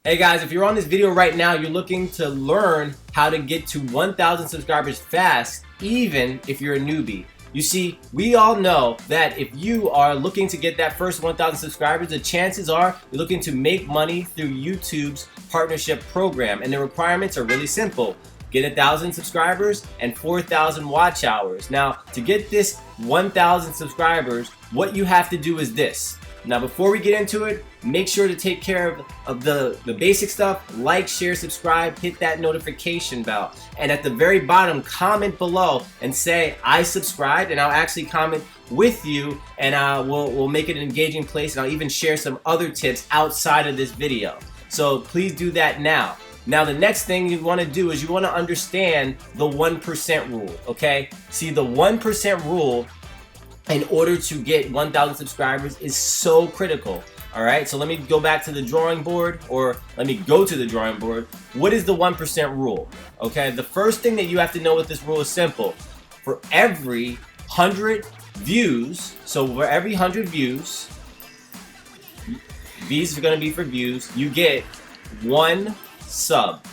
Hey guys, if you're on this video right now, you're looking to learn how to get to 1,000 subscribers fast, even if you're a newbie. You see, we all know that if you are looking to get that first 1,000 subscribers, the chances are you're looking to make money through YouTube's partnership program, and the requirements are really simple. Get 1,000 subscribers and 4,000 watch hours. Now, to get this 1,000 subscribers, what you have to do is this. Now, before we get into it, make sure to take care of the basic stuff. Like, share, subscribe, hit that notification bell. And at the very bottom, comment below and say, I subscribed, and I'll actually comment with you, and we'll make it an engaging place, and I'll even share some other tips outside of this video. So please do that now. Now, the next thing you want to do is you want to understand the 1% rule, okay? See, the 1% rule in order to get 1,000 subscribers is so critical. All right, so let me go back to the drawing board, or let me go to the drawing board. What is the 1% rule? Okay, the first thing that you have to know with this rule is simple. For every 100 views, so for every 100 views, these are going to be for views, you get 1 sub,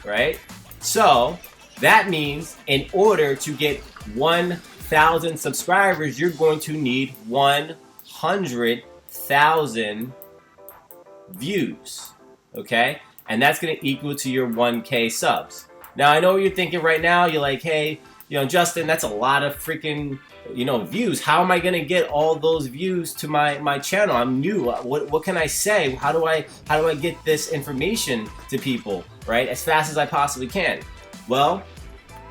right? So that means in order to get 1,000 subscribers, you're going to need 100,000 views, okay? And that's going to equal to your 1K subs. Now, I know what you're thinking right now. You're like, hey, Justin, that's a lot of freaking, views. How am I going to get all those views to my channel? I'm new. What can I say? How do I get this information to people, right? As fast as I possibly can. Well,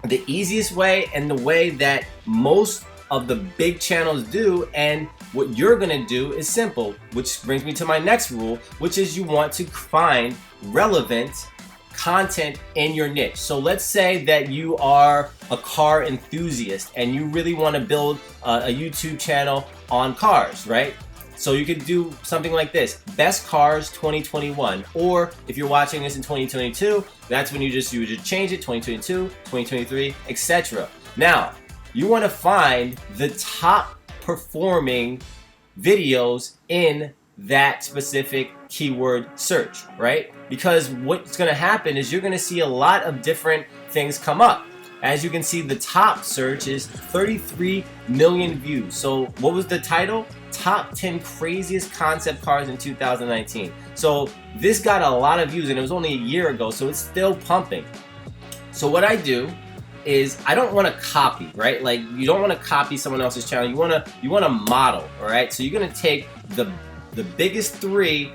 the easiest way, and the way that most of the big channels do, and what you're gonna do, is simple, which brings me to my next rule, which is you want to find relevant content in your niche. So let's say that you are a car enthusiast and you really want to build a YouTube channel on cars, right? So you could do something like this: Best Cars 2021. Or if you're watching this in 2022, that's when you would just change it, 2022, 2023, etc. Now, you want to find the top performing videos in that specific keyword search, right? Because what's going to happen is you're going to see a lot of different things come up. As you can see, the top search is 33 million views. So what was the title? Top 10 craziest concept cars in 2019. So this got a lot of views, and it was only a year ago, so it's still pumping. So what I do is I don't want to copy, right? Like, you don't want to copy someone else's channel. You want to model, all right? So you're going to take the biggest 3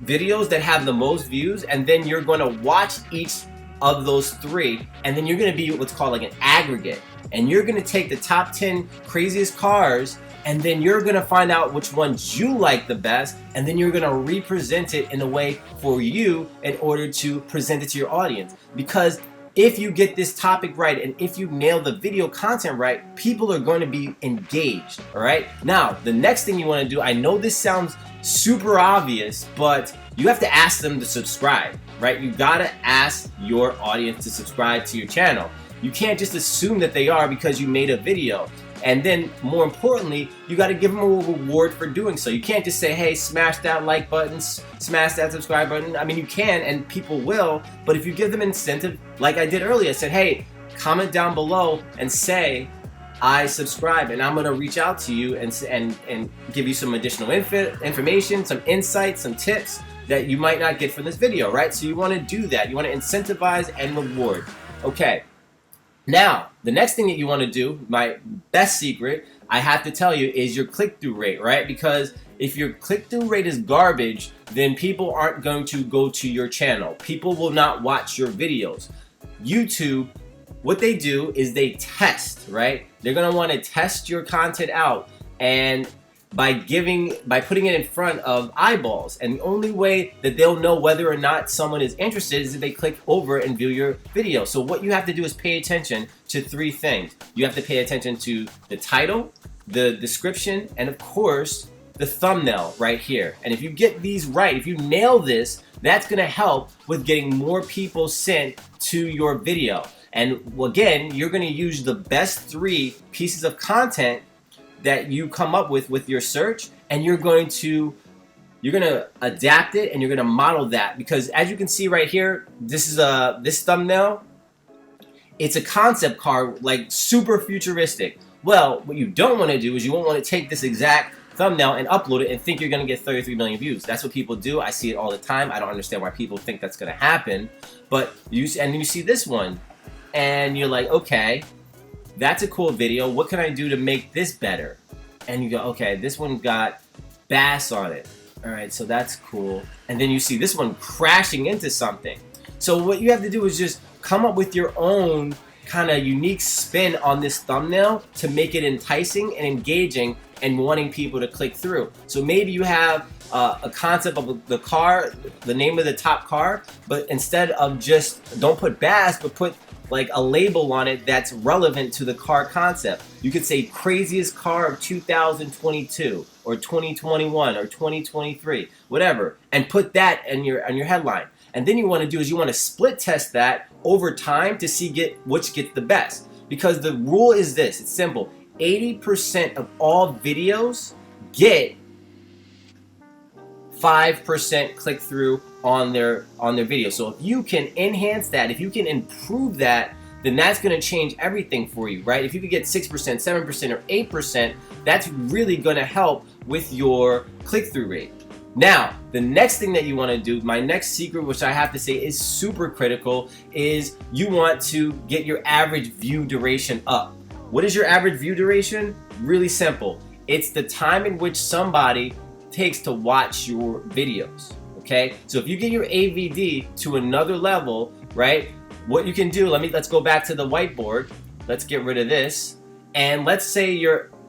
videos that have the most views, and then you're going to watch each of those 3, and then you're going to be what's called like an aggregate, and you're going to take the top 10 craziest cars, and then you're going to find out which ones you like the best, and then you're going to represent it in a way for you in order to present it to your audience. Because if you get this topic right, and if you nail the video content right, people are going to be engaged, all right? Now, the next thing you want to do, I know this sounds super obvious, but you have to ask them to subscribe, right? You gotta ask your audience to subscribe to your channel. You can't just assume that they are because you made a video. And then, more importantly, you gotta give them a reward for doing so. You can't just say, hey, smash that like button, smash that subscribe button. I mean, you can, and people will, but if you give them incentive, like I did earlier, I said, hey, comment down below and say, I subscribe, and I'm gonna reach out to you and give you some additional information, some insights, some tips that you might not get from this video, right? So you wanna do that. You wanna incentivize and reward. Okay. Now, the next thing that you want to do, my best secret, I have to tell you, is your click-through rate, right? Because if your click-through rate is garbage, then people aren't going to go to your channel. People will not watch your videos. YouTube, what they do is they test, right? They're going to want to test your content out, and by putting it in front of eyeballs. And the only way that they'll know whether or not someone is interested is if they click over and view your video. So what you have to do is pay attention to 3 things. You have to pay attention to the title, the description, and of course, the thumbnail right here. And if you get these right, if you nail this, that's gonna help with getting more people sent to your video. And again, you're gonna use the best 3 pieces of content that you come up with your search, and you're going to you're gonna adapt it and you're gonna model that, because as you can see right here, this is this thumbnail. It's a concept car, like super futuristic. Well, what you don't want to do is you won't want to take this exact thumbnail and upload it and think you're gonna get 33 million views. That's what people do. I see it all the time. I don't understand why people think that's gonna happen. But you see this one, and you're like, okay, that's a cool video. What can I do to make this better? And you go, okay, this one got bass on it. All right, so that's cool. And then you see this one crashing into something. So what you have to do is just come up with your own kind of unique spin on this thumbnail to make it enticing and engaging and wanting people to click through. So maybe you have a concept of the car, the name of the top car, but instead of just, don't put bass, but put like a label on it that's relevant to the car concept. You could say craziest car of 2022 or 2021 or 2023, whatever, and put that in your headline. And then you want to do is you want to split test that over time to see which gets the best. Because the rule is this, it's simple. 80% of all videos get 5% click through on their video. So if you can enhance that, if you can improve that, then that's going to change everything for you, right? If you could get 6%, 7%, or 8%, that's really going to help with your click-through rate. Now, the next thing that you want to do, my next secret, which I have to say is super critical, is you want to get your average view duration up. What is your average view duration? Really simple. It's the time in which somebody takes to watch your videos, okay? So if you get your AVD to another level, right, what you can do, let's go back to the whiteboard. Let's get rid of this. And let's say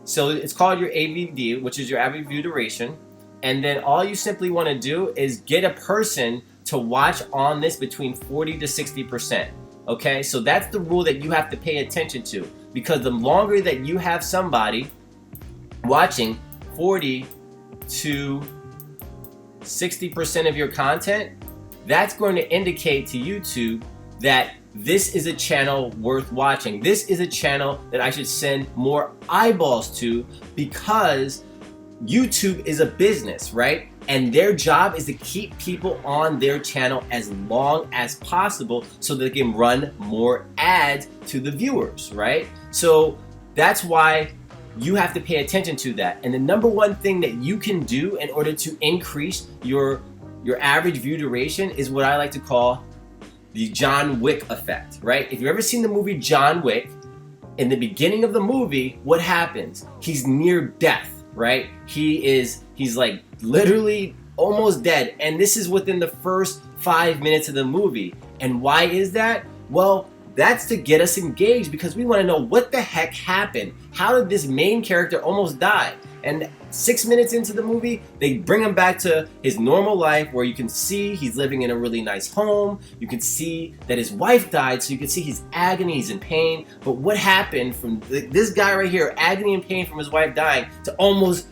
so it's called your AVD, which is your average view duration. And then all you simply want to do is get a person to watch on this between 40 to 60%. Okay, so that's the rule that you have to pay attention to, because the longer that you have somebody watching 40 to 60% of your content, that's going to indicate to YouTube that this is a channel worth watching. This is a channel that I should send more eyeballs to, because YouTube is a business, right? And their job is to keep people on their channel as long as possible so they can run more ads to the viewers, right? So that's why you have to pay attention to that. And the number one thing that you can do in order to increase your average view duration is what I like to call the John Wick effect, right? If you've ever seen the movie John Wick, in the beginning of the movie, what happens? He's near death, right? He's like literally almost dead. And this is within the first 5 minutes of the movie. And why is that? Well, that's to get us engaged, because we want to know what the heck happened. How did this main character almost die? And 6 minutes into the movie, they bring him back to his normal life, where you can see he's living in a really nice home. You can see that his wife died, so you can see his agony, he's in pain. But what happened from this guy right here, agony and pain from his wife dying, to almost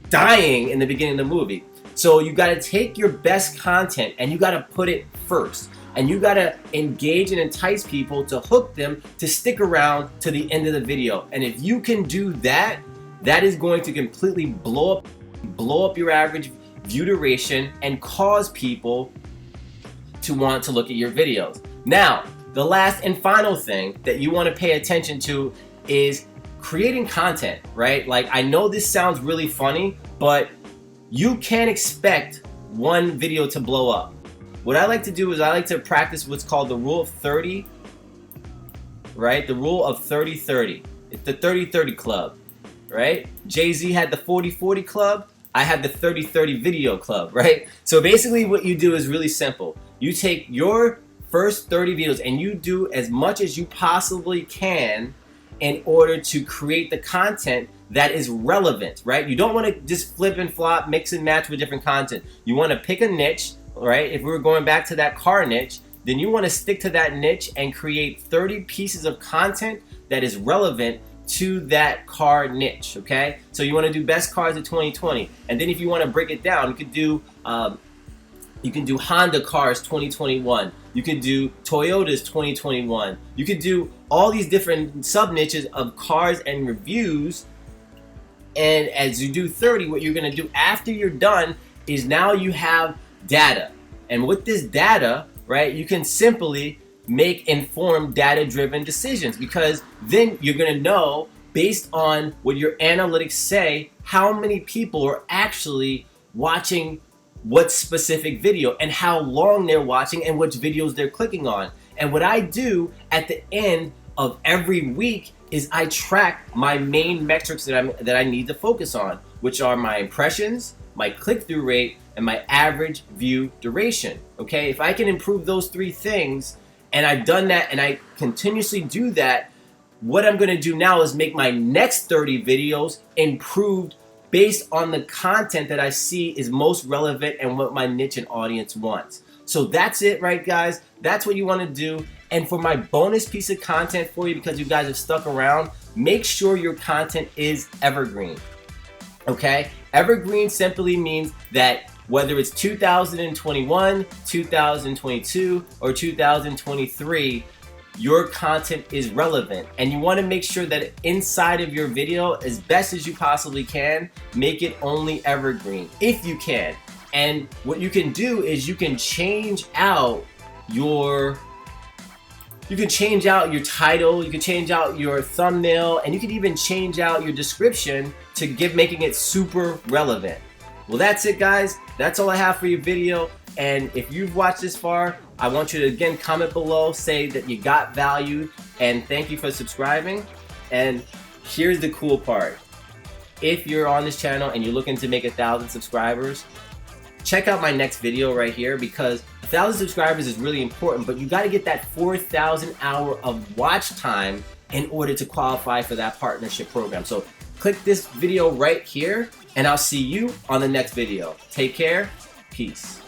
dying in the beginning of the movie? So you got to take your best content and you got to put it first. And you got to engage and entice people to hook them to stick around to the end of the video. And if you can do that, that is going to completely blow up your average view duration and cause people to want to look at your videos. Now, the last and final thing that you want to pay attention to is creating content, right? Like, I know this sounds really funny, but you can't expect one video to blow up. What I like to do is I like to practice what's called the rule of 30, right? The rule of 30-30. It's the 30-30 club, right? Jay-Z had the 40-40 club. I have the 30-30 video club, right? So basically what you do is really simple. You take your first 30 videos and you do as much as you possibly can in order to create the content that is relevant, right? You don't want to just flip and flop, mix and match with different content. You want to pick a niche, right? If we were going back to that car niche, then you want to stick to that niche and create 30 pieces of content that is relevant to that car niche, okay? So you want to do best cars of 2020. And then if you want to break it down, you could do Honda cars 2021. You could do Toyotas 2021. You could do all these different sub niches of cars and reviews. And as you do 30, what you're going to do after you're done is now you have data. And with this data, right, you can simply make informed data-driven decisions, because then you're going to know, based on what your analytics say, how many people are actually watching what specific video and how long they're watching and which videos they're clicking on. And what I do at the end of every week is I track my main metrics that I need to focus on, which are my impressions, my click-through rate, and my average view duration. Okay, if I can improve those three things, and I've done that and I continuously do that, what I'm going to do now is make my next 30 videos improved based on the content that I see is most relevant and what my niche and audience wants. So that's it, right, guys? That's what you want to do. And for my bonus piece of content for you, because you guys have stuck around, make sure your content is evergreen. Okay? Evergreen simply means that whether it's 2021, 2022, or 2023, your content is relevant. And you want to make sure that inside of your video, as best as you possibly can, make it only evergreen, if you can. And what you can do is you can change out your title, you can change out your thumbnail, and you can even change out your description to making it super relevant. Well, that's it, guys. That's all I have for your video. And if you've watched this far, I want you to again comment below, say that you got value, and thank you for subscribing. And here's the cool part. If you're on this channel and you're looking to make 1,000 subscribers, check out my next video right here, because 1,000 subscribers is really important, but you got to get that 4,000 hour of watch time in order to qualify for that partnership program. So click this video right here, and I'll see you on the next video. Take care. Peace.